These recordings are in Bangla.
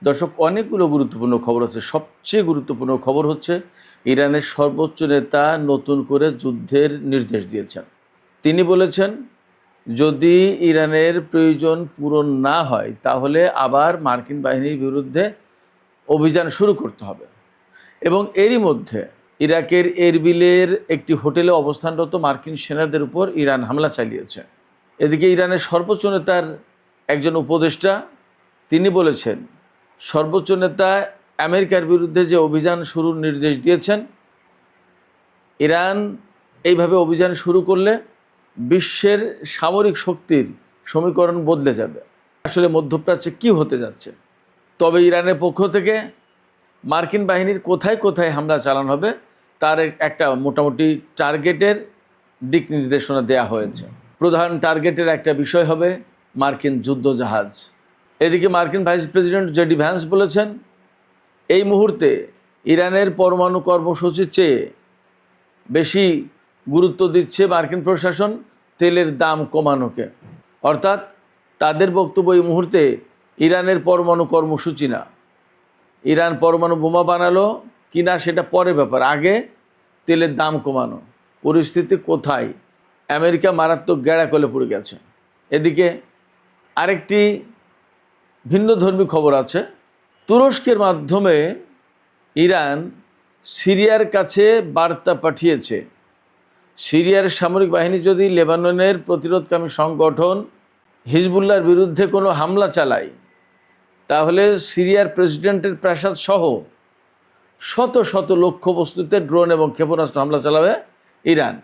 দর্শক, অনেকগুলো গুরুত্বপূর্ণ খবর আছে। সবচেয়ে গুরুত্বপূর্ণ খবর হচ্ছে ইরানের সর্বোচ্চ নেতা নতুন করে যুদ্ধের নির্দেশ দিয়েছেন। তিনি বলেছেন, যদি ইরানের প্রয়োজন পূরণ না হয় তাহলে আবার মার্কিন বাহিনীর বিরুদ্ধে অভিযান শুরু করতে হবে। এবং এরই মধ্যে ইরাকের এরবিলের একটি হোটেলে অবস্থানরত মার্কিন সেনাদের উপর ইরান হামলা চালিয়েছে। এদিকে ইরানের সর্বোচ্চ নেতার একজন উপদেষ্টা তিনি বলেছেন, সর্বোচ্চ নেতা আমেরিকার বিরুদ্ধে যে অভিযান শুরুর নির্দেশ দিয়েছেন, ইরান এইভাবে অভিযান শুরু করলে বিশ্বের সামরিক শক্তির সমীকরণ বদলে যাবে। আসলে মধ্যপ্রাচ্যে কি হতে যাচ্ছে? তবে ইরানের পক্ষ থেকে মার্কিন বাহিনীর কোথায় কোথায় হামলা চালানো হবে তার একটা মোটামুটি টার্গেটের দিক নির্দেশনা দেয়া হয়েছে। প্রধান টার্গেটের একটা বিষয় হবে মার্কিন যুদ্ধজাহাজ। এদিকে মার্কিন ভাইস প্রেসিডেন্ট জেডি ভ্যান্স বলেছেন, এই মুহূর্তে ইরানের পরমাণু কর্মসূচির চেয়ে বেশি গুরুত্ব দিচ্ছে মার্কিন প্রশাসন তেলের দাম কমানোকে। অর্থাৎ তাদের বক্তব্য এই মুহূর্তে ইরানের পরমাণু কর্মসূচি না, ইরান পরমাণু বোমা বানালো কিনা সেটা পরে ব্যাপার, আগে তেলের দাম কমানো। পরিস্থিতি কোথায়? আমেরিকা মারাত্মক গ্যাড়াকলে পড়ে গেছে। এদিকে আরেকটি ভিন্নধর্মী খবর আছে। তুরস্কের মাধ্যমে ইরান সিরিয়ার কাছে বার্তা পাঠিয়েছে, সিরিয়ার সামরিক বাহিনী যদি লেবাননের প্রতিরোধকামী সংগঠন হিজবুল্লাহর বিরুদ্ধে কোনো হামলা চালায় তাহলে সিরিয়ার প্রেসিডেন্টের প্রাসাদ সহ শত শত লক্ষ্যবস্তুতে ড্রোন এবং ক্ষেপণাস্ত্র হামলা চালাবে ইরান।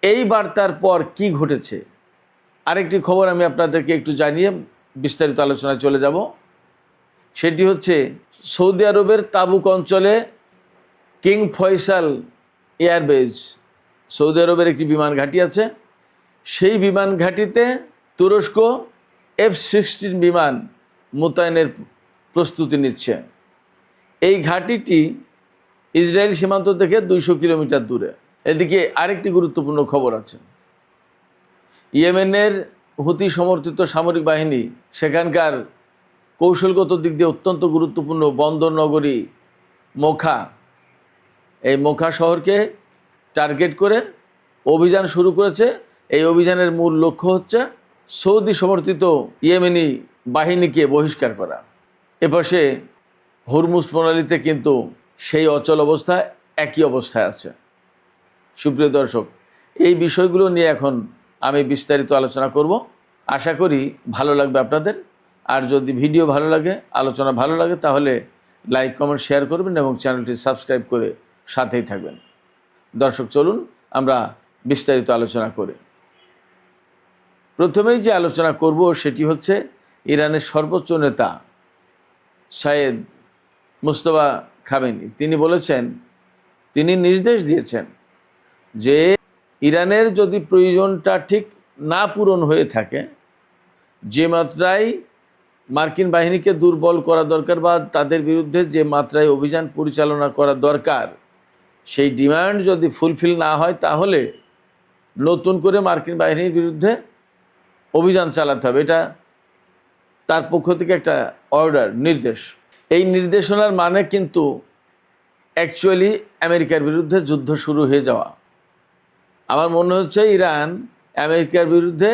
এই বার্তার পর কি ঘটেছে আরেকটি খবর আমি আপনাদেরকে একটু জানিয়ে বিস্তারিত আলোচনায় চলে যাব। সেটি হচ্ছে সৌদি আরবের তাবুক অঞ্চলে কিং ফয়সাল এয়ারবেজ, সৌদি আরবের একটি বিমান ঘাঁটি আছে। সেই বিমান ঘাঁটিতে তুরস্ক F-16 বিমান মোতায়েনের প্রস্তুতি নিচ্ছে। এই ঘাঁটিটি ইসরায়েল সীমান্ত থেকে 200 কিলোমিটার দূরে। এদিকে আরেকটি গুরুত্বপূর্ণ খবর আছে। ইয়েমেনের হুতি সমর্থিত সামরিক বাহিনী সেখানকার কৌশলগত দিক দিয়ে অত্যন্ত গুরুত্বপূর্ণ বন্দর নগরী মোখা, এই মোখা শহরকে টার্গেট করে অভিযান শুরু করেছে। এই অভিযানের মূল লক্ষ্য হচ্ছে সৌদি সমর্থিত ইয়েমেনি বাহিনীকে বহিষ্কার করা। এপাশে হরমুজ প্রণালীতে কিন্তু সেই অচল অবস্থা একই অবস্থায় আছে। সুপ্রিয় দর্শক, এই বিষয়গুলো নিয়ে এখন আমি বিস্তারিত আলোচনা করব। আশা করি ভালো লাগবে আপনাদের। আর যদি ভিডিও ভালো লাগে, আলোচনা ভালো লাগে, তাহলে লাইক কমেন্ট শেয়ার করবেন এবং চ্যানেলটি সাবস্ক্রাইব করে সাথেই থাকবেন। দর্শক, চলুন আমরা বিস্তারিত আলোচনা করি। প্রথমেই যে আলোচনা করব সেটি হচ্ছে ইরানের সর্বোচ্চ নেতা সাইয়েদ মুজতবা খামেনি। তিনি বলেছেন, তিনি নির্দেশ দিয়েছেন যে ইরানের যদি প্রয়োজনটা ঠিক না পূরণ হয়ে থাকে, যে মাত্রায় মার্কিন বাহিনীকে দুর্বল করা দরকার বা তাদের বিরুদ্ধে যে মাত্রায় অভিযান পরিচালনা করা দরকার, সেই ডিমান্ড যদি ফুলফিল না হয় তাহলে নতুন করে মার্কিন বাহিনীর বিরুদ্ধে অভিযান চালাতে হবে। এটা তার পক্ষ থেকে একটা অর্ডার, নির্দেশ। এই নির্দেশনার মানে কিন্তু অ্যাকচুয়ালি আমেরিকার বিরুদ্ধে যুদ্ধ শুরু হয়ে যাওয়া। আমার মনে হচ্ছে ইরান আমেরিকার বিরুদ্ধে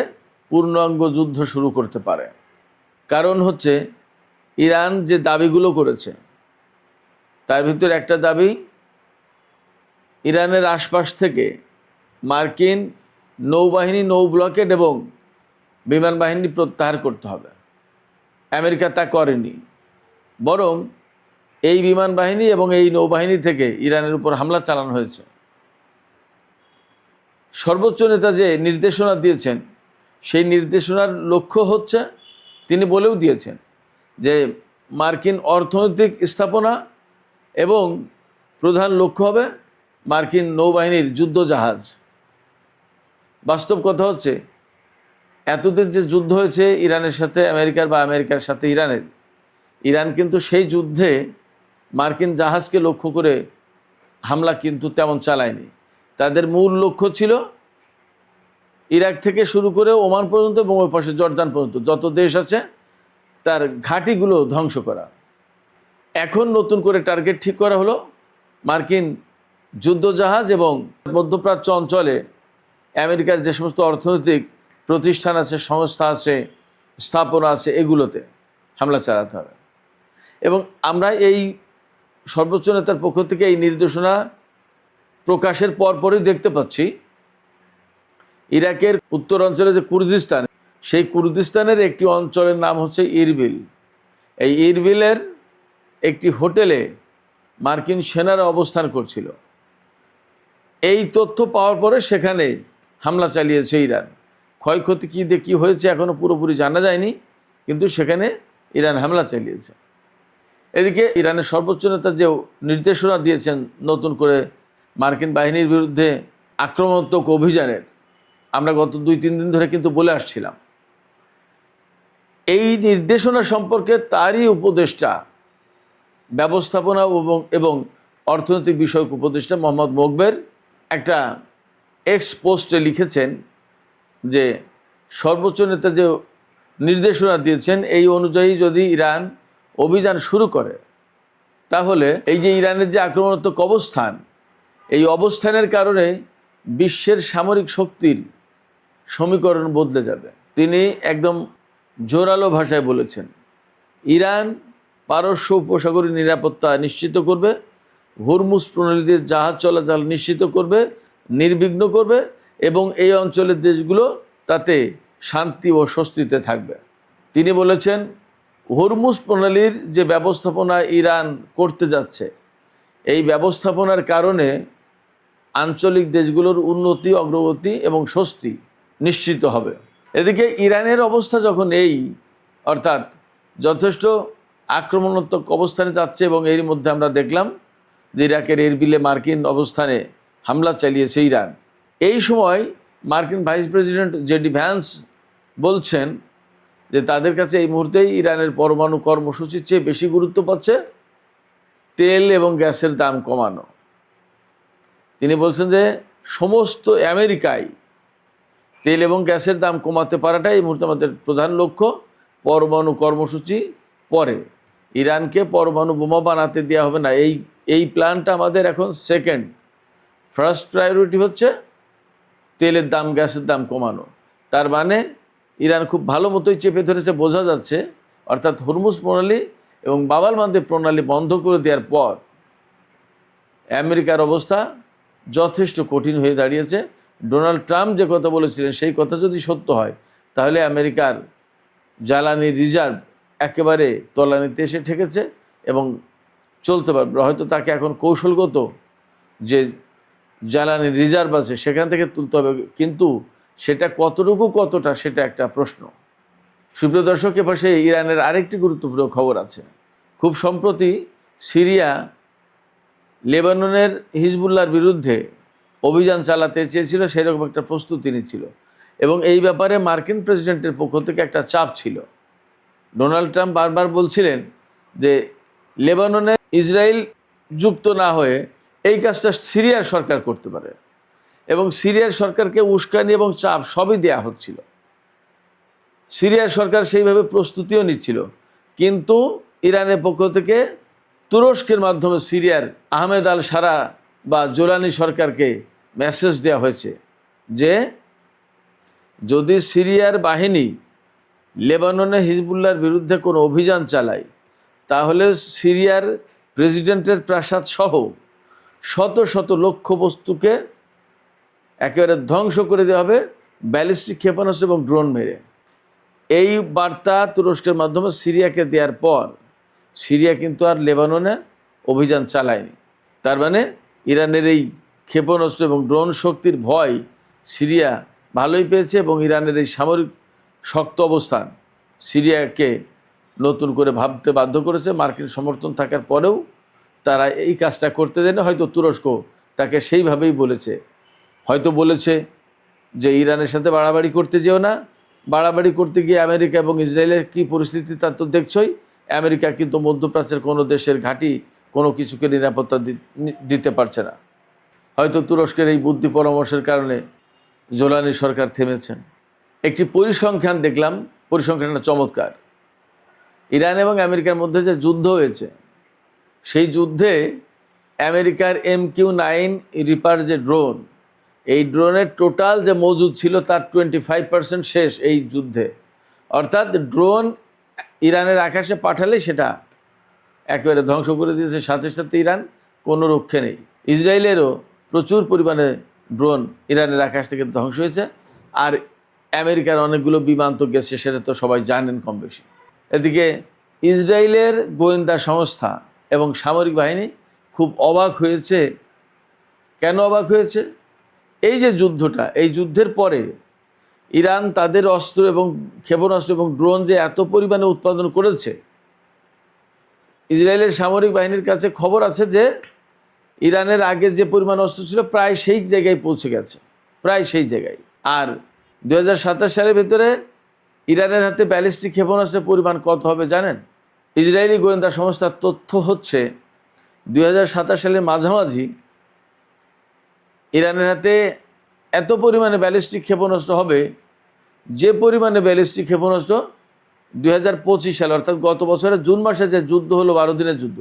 পূর্ণাঙ্গ যুদ্ধ শুরু করতে পারে। কারণ হচ্ছে ইরান যে দাবিগুলো করেছে তার ভিতরে একটা দাবি, ইরানের আশপাশ থেকে মার্কিন নৌবাহিনী, নৌ ব্লকেড এবং বিমান বাহিনী প্রত্যাহার করতে হবে। আমেরিকা তা করেনি, বরং এই বিমান বাহিনী এবং এই নৌবাহিনী থেকে ইরানের উপর হামলা চালানো হয়েছে। সর্বোচ্চ নেতা যে নির্দেশনা দিয়েছেন সেই নির্দেশনার লক্ষ্য হচ্ছে, তিনি বলেও দিয়েছেন যে মার্কিন অর্থনৈতিক স্থাপনা এবং প্রধান লক্ষ্য হবে মার্কিন নৌবাহিনীর যুদ্ধজাহাজ। বাস্তব কথা হচ্ছে, এতদিন যে যুদ্ধ হয়েছে ইরানের সাথে আমেরিকার বা আমেরিকার সাথে ইরানের, ইরান কিন্তু সেই যুদ্ধে মার্কিন জাহাজকে লক্ষ্য করে হামলা কিন্তু তেমন চালায়নি। তাদের মূল লক্ষ্য ছিল ইরাক থেকে শুরু করে ওমান পর্যন্ত এবং ওই পাশে জর্দান পর্যন্ত যত দেশ আছে তার ঘাঁটিগুলো ধ্বংস করা। এখন নতুন করে টার্গেট ঠিক করা হলো মার্কিন যুদ্ধজাহাজ এবং মধ্যপ্রাচ্য অঞ্চলে আমেরিকার যে সমস্ত অর্থনৈতিক প্রতিষ্ঠান আছে, সংস্থা আছে, স্থাপনা আছে, এগুলোতে হামলা চালাতে হবে। এবং আমরা এই সর্বোচ্চ নেতার পক্ষ থেকে এই নির্দেশনা প্রকাশের পরপরই দেখতে পাচ্ছি ইরাকের উত্তর অঞ্চলে যে কুর্দিস্তান, সেই কুর্দিস্তানের একটি অঞ্চলের নাম হচ্ছে ইরবিল। এই ইরবিলের একটি হোটেলে মার্কিন সেনারা অবস্থান করছিল। এই তথ্য পাওয়ার পরে সেখানে হামলা চালিয়েছে ইরান। ক্ষয়ক্ষতি কী হয়েছে এখনও পুরোপুরি জানা যায়নি, কিন্তু সেখানে ইরান হামলা চালিয়েছে। এদিকে ইরানের সর্বোচ্চ নেতা যে নির্দেশনা দিয়েছেন নতুন করে মার্কিন বাহিনীর বিরুদ্ধে আক্রমণাত্মক অভিযানের, আমরা গত 2-3 দিন ধরে কিন্তু বলে আসছিলাম। এই নির্দেশনা সম্পর্কে তারই উপদেষ্টা, ব্যবস্থাপনা এবং অর্থনৈতিক বিষয়ক উপদেষ্টা মোহাম্মদ মোকবের একটা এক্স পোস্টে লিখেছেন যে সর্বোচ্চ নেতা যে নির্দেশনা দিয়েছেন এই অনুযায়ী যদি ইরান অভিযান শুরু করে, তাহলে এই যে ইরানের যে আক্রমণাত্মক অবস্থান, এই অবস্থানের কারণে বিশ্বের সামরিক শক্তির সমীকরণ বদলে যাবে। তিনি একদম জোরালো ভাষায় বলেছেন, ইরান পারস্য উপসাগরীয় নিরাপত্তা নিশ্চিত করবে, হরমুজ প্রণালী দিয়ে জাহাজ চলাচল নিশ্চিত করবে, নির্বিঘ্ন করবে এবং এই অঞ্চলের দেশগুলো তাতে শান্তি ও স্বস্তিতে থাকবে। তিনি বলেছেন হরমুজ প্রণালীর যে ব্যবস্থাপনা ইরান করতে যাচ্ছে, এই ব্যবস্থাপনার কারণে আঞ্চলিক দেশগুলোর উন্নতি, অগ্রগতি এবং স্বস্তি নিশ্চিত হবে। এদিকে ইরানের অবস্থা যখন এই, অর্থাৎ যথেষ্ট আক্রমণাত্মক অবস্থানে যাচ্ছে এবং এর মধ্যে আমরা দেখলাম যে ইরাকের এরবিলে মার্কিন অবস্থানে হামলা চালিয়েছে ইরান। এই সময় মার্কিন ভাইস প্রেসিডেন্ট জেডি ভ্যান্স বলছেন যে তাদের কাছে এই মুহূর্তেই ইরানের পরমাণু কর্মসূচির চেয়ে বেশি গুরুত্ব পাচ্ছে তেল এবং গ্যাসের দাম কমানো। তিনি বলছেন যে সমস্ত আমেরিকায় তেল এবং গ্যাসের দাম কমাতে পারাটাই এই মুহূর্তে আমাদের প্রধান লক্ষ্য। পরমাণু কর্মসূচি পরে, ইরানকে পরমাণু বোমা বানাতে দেওয়া হবে না, এই প্ল্যানটা আমাদের এখন সেকেন্ড। ফার্স্ট প্রায়োরিটি হচ্ছে তেলের দাম, গ্যাসের দাম কমানো। তার মানে ইরান খুব ভালো মতোই চেপে ধরেছে বোঝা যাচ্ছে। অর্থাৎ হরমুজ প্রণালী এবং বাব-আল মানদেব প্রণালী বন্ধ করে দেওয়ার পর আমেরিকার অবস্থা যথেষ্ট কঠিন হয়ে দাঁড়িয়েছে। ডোনাল্ড ট্রাম্প যে কথা বলেছিলেন সেই কথা যদি সত্য হয়, তাহলে আমেরিকার জ্বালানি রিজার্ভ একেবারে তলানিতে এসে ঠেকেছে এবং চলতে পারবে। হয়তো তাকে এখন কৌশলগত যে জ্বালানি রিজার্ভ আছে সেখান থেকে তুলতে হবে, কিন্তু সেটা কতটা সেটা একটা প্রশ্ন। সুপ্রিয় দর্শক, এপাশে ইরানের আরেকটি গুরুত্বপূর্ণ খবর আছে। খুব সম্প্রতি সিরিয়া লেবাননের হিজবুল্লাহর বিরুদ্ধে অভিযান চালাতে চেয়েছিল, সেরকম একটা প্রস্তুতি নিচ্ছিল এবং এই ব্যাপারে মার্কিন প্রেসিডেন্টের পক্ষ থেকে একটা চাপ ছিল। ডোনাল্ড ট্রাম্প বারবার বলছিলেন যে লেবাননে ইসরায়েল যুক্ত না হয়ে এই কাজটা সিরিয়ার সরকার করতে পারে এবং সিরিয়ার সরকারকে উস্কানি এবং চাপ সবই দেয়া হচ্ছিল। সিরিয়ার সরকার সেইভাবে প্রস্তুতিও নিচ্ছিল, কিন্তু ইরানের পক্ষ থেকে তুরস্কের মাধ্যমে সিরিয়ার আহমেদ আল সারা বা জোলানি সরকারকে মেসেজ দেওয়া হয়েছে যে যদি সিরিয়ার বাহিনী লেবাননে হিজবুল্লাহর বিরুদ্ধে কোনো অভিযান চালায়, তাহলে সিরিয়ার প্রেসিডেন্টের প্রাসাদ সহ শত শত লক্ষ্যবস্তুকে একেবারে ধ্বংস করে দেওয়া হবে ব্যালিস্টিক ক্ষেপণাস্ত্র এবং ড্রোন মেরে। এই বার্তা তুরস্কের মাধ্যমে সিরিয়াকে দেওয়ার পর সিরিয়া কিন্তু আর লেবাননে অভিযান চালায়নি। তার মানে ইরানের এই ক্ষেপণাস্ত্র এবং ড্রোন শক্তির ভয় সিরিয়া ভালোই পেয়েছে এবং ইরানের এই সামরিক শক্ত অবস্থান সিরিয়াকে নতুন করে ভাবতে বাধ্য করেছে। মার্কিন সমর্থন থাকার পরেও তারা এই কাজটা করতে দেয়নি। হয়তো তুরস্ক তাকে সেইভাবেই বলেছে, হয়তো বলেছে যে ইরানের সাথে বাড়াবাড়ি করতে যেও না, বাড়াবাড়ি করতে গিয়ে আমেরিকা এবং ইসরায়েলের কী পরিস্থিতি তা তো দেখছই। আমেরিকা কিন্তু মধ্যপ্রাচ্যের কোনো দেশের ঘাঁটি কোনো কিছুকে নিরাপত্তা দিতে পারছে না। হয়তো তুরস্কের এই বুদ্ধি পরামর্শের কারণে জোলানি সরকার থেমেছেন। একটি পরিসংখ্যান দেখলাম, পরিসংখ্যানটা চমৎকার। ইরান এবং আমেরিকার মধ্যে যে যুদ্ধ হয়েছে সেই যুদ্ধে আমেরিকার MQ-9 রিপার যে ড্রোন, এই ড্রোনের টোটাল যে মজুদ ছিল তার 25% শেষ এই যুদ্ধে। অর্থাৎ ড্রোন ইরানের আকাশে পাঠালে সেটা একেবারে ধ্বংস করে দিয়েছে, সাথে সাথে ইরান কোনো রক্ষে নেই। ইসরায়েলেরও প্রচুর পরিমাণে ড্রোন ইরানের আকাশ থেকে ধ্বংস হয়েছে, আর আমেরিকার অনেকগুলো বিমান তো গেছে, সেটা তো সবাই জানেন কম বেশি। এদিকে ইসরায়েলের গোয়েন্দা সংস্থা এবং সামরিক বাহিনী খুব অবাক হয়েছে। কেন অবাক হয়েছে? এই যে যুদ্ধটা, এই যুদ্ধের পরে ইরান তাদের অস্ত্র এবং ক্ষেপণাস্ত্র এবং ড্রোন যে এত পরিমাণে উৎপাদন করেছে, ইসরায়েলের সামরিক বাহিনীর কাছে খবর আছে যে ইরানের আগে যে পরিমাণ অস্ত্র ছিল প্রায় সেই জায়গায় পৌঁছে গেছে, প্রায় সেই জায়গায়। আর 2027 সালের ভেতরে ইরানের হাতে ব্যালিস্টিক ক্ষেপণাস্ত্রের পরিমাণ কত হবে জানেন? ইসরায়েলি গোয়েন্দা সংস্থার তথ্য হচ্ছে 2027 সালের মাঝামাঝি ইরানের হাতে এত পরিমাণে ব্যালিস্টিক ক্ষেপণাস্ত্র হবে, যে পরিমাণে ব্যালিস্টিক ক্ষেপণাস্ত্র 2025 সালে অর্থাৎ গত বছরের জুন মাসে যে যুদ্ধ হলো, 12 দিনের যুদ্ধ,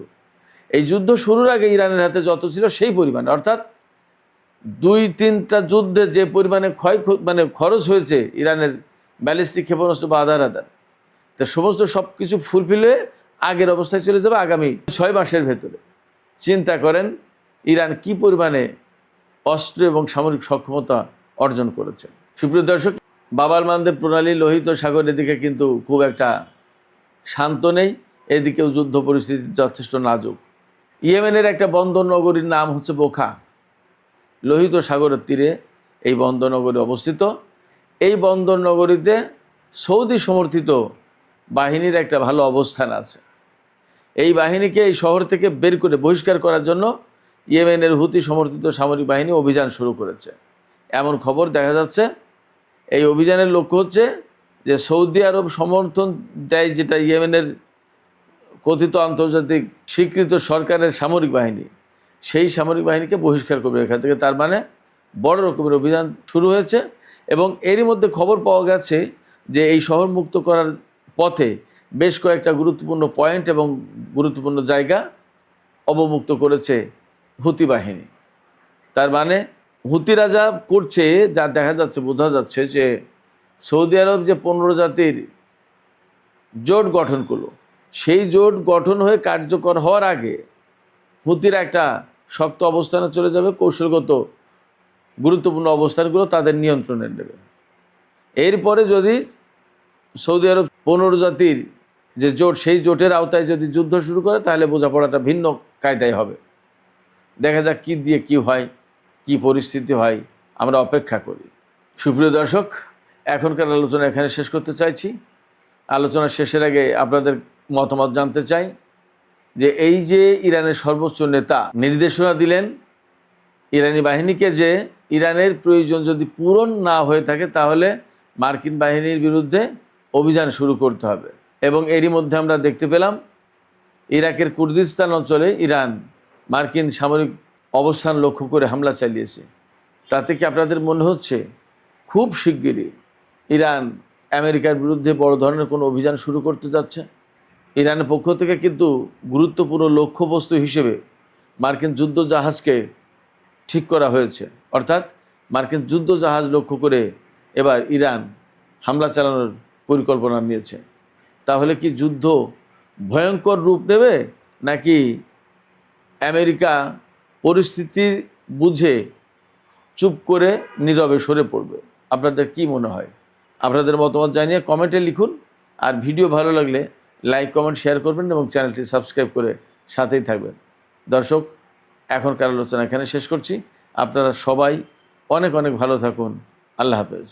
এই যুদ্ধ শুরুর আগে ইরানের হাতে যত ছিল সেই পরিমাণে, অর্থাৎ 2-3টা যুদ্ধে যে পরিমাণে খরচ হয়েছে ইরানের ব্যালিস্টিক ক্ষেপণাস্ত্র বা আধার তো সমস্ত সব কিছু ফুলফিল হয়ে আগের অবস্থায় চলে যাবে আগামী 6 মাসের ভেতরে। চিন্তা করেন ইরান কি পরিমাণে অস্ত্র এবং সামরিক সক্ষমতা অর্জন করেছে। সুপ্রিয় দর্শক, বাবার মানদেব প্রণালী লোহিত সাগরের দিকে কিন্তু খুব একটা শান্ত নেই, এদিকেও যুদ্ধ পরিস্থিতি যথেষ্ট নাজুক। ইয়েমেনের একটা বন্দর নগরীর নাম হচ্ছে বোখা, লোহিত সাগরের তীরে এই বন্দর নগরী অবস্থিত। এই বন্দর নগরীতে সৌদি সমর্থিত বাহিনীর একটা ভালো অবস্থান আছে। এই বাহিনীকে এই শহর থেকে বের করে বহিষ্কার করার জন্য ইয়েমেনের হুতি সমর্থিত সামরিক বাহিনী অভিযান শুরু করেছে, এমন খবর দেখা যাচ্ছে। এই অভিযানের লক্ষ্য হচ্ছে যে সৌদি আরব সমর্থন দেয় যেটা ইয়েমেনের কথিত আন্তর্জাতিক স্বীকৃত সরকারের সামরিক বাহিনী, সেই সামরিক বাহিনীকে বহিষ্কার করবে এখান থেকে। তার মানে বড় রকমের অভিযান শুরু হয়েছে এবং এরই মধ্যে খবর পাওয়া গেছে যে এই শহর মুক্ত করার পথে বেশ কয়েকটা গুরুত্বপূর্ণ পয়েন্ট এবং গুরুত্বপূর্ণ জায়গা অবমুক্ত করেছে হুতি বাহিনী। তার মানে হুতিরা যা করছে, যা দেখা যাচ্ছে, বোঝা যাচ্ছে যে সৌদি আরব যে 15 জাতির জোট গঠন করলো, সেই জোট গঠন হয়ে কার্যকর হওয়ার আগে হুতিরা একটা শক্ত অবস্থানে চলে যাবে, কৌশলগত গুরুত্বপূর্ণ অবস্থানগুলো তাদের নিয়ন্ত্রণে নেবে। এরপরে যদি সৌদি আরব 15 জাতির যে জোট, সেই জোটের আওতায় যদি যুদ্ধ শুরু করে, তাহলে বোঝাপড়াটা ভিন্ন কায়দায় হবে। দেখা যাক কী দিয়ে কী হয়, কি পরিস্থিতি হয়, আমরা অপেক্ষা করি। সুপ্রিয় দর্শক, এখনকার আলোচনা এখানে শেষ করতে চাইছি। আলোচনা শেষের আগে আপনাদের মতামত জানতে চাই যে এই যে ইরানের সর্বোচ্চ নেতা নির্দেশনা দিলেন ইরানি বাহিনীকে যে ইরানের প্রয়োজন যদি পূরণ না হয়ে থাকে তাহলে মার্কিন বাহিনীর বিরুদ্ধে অভিযান শুরু করতে হবে, এবং এরই মধ্যে আমরা দেখতে পেলাম ইরাকের কুর্দিস্তান অঞ্চলে ইরান মার্কিন সামরিক অবস্থান লক্ষ্য করে হামলা চালিয়েছে। তাতে কি আপনাদের মনে হচ্ছে খুব শিগগিরই ইরান আমেরিকার বিরুদ্ধে বড় ধরনের কোনো অভিযান শুরু করতে যাচ্ছে? ইরানের পক্ষ থেকে কিন্তু গুরুত্বপূর্ণ লক্ষ্যবস্তু হিসেবে মার্কিন যুদ্ধ জাহাজকে ঠিক করা হয়েছে, অর্থাৎ মার্কিন যুদ্ধ জাহাজ লক্ষ্য করে এবার ইরান হামলা চালানোর পরিকল্পনা নিয়েছে। তাহলে কি যুদ্ধ ভয়ঙ্কর রূপ নেবে, নাকি আমেরিকা পরিস্থিতি বুঝে চুপ করে নীরবে সরে পড়বে? আপনাদের কি মনে হয়? আপনাদের মতামত জানিয়ে কমেন্টে লিখুন, আর ভিডিও ভালো লাগলে লাইক, কমেন্ট, শেয়ার করবেন এবং চ্যানেলটি সাবস্ক্রাইব করে সাথেই থাকবেন। দর্শক, এখনকার আলোচনা এখানে শেষ করছি। আপনারা সবাই অনেক অনেক ভালো থাকুন। আল্লাহ হাফেজ।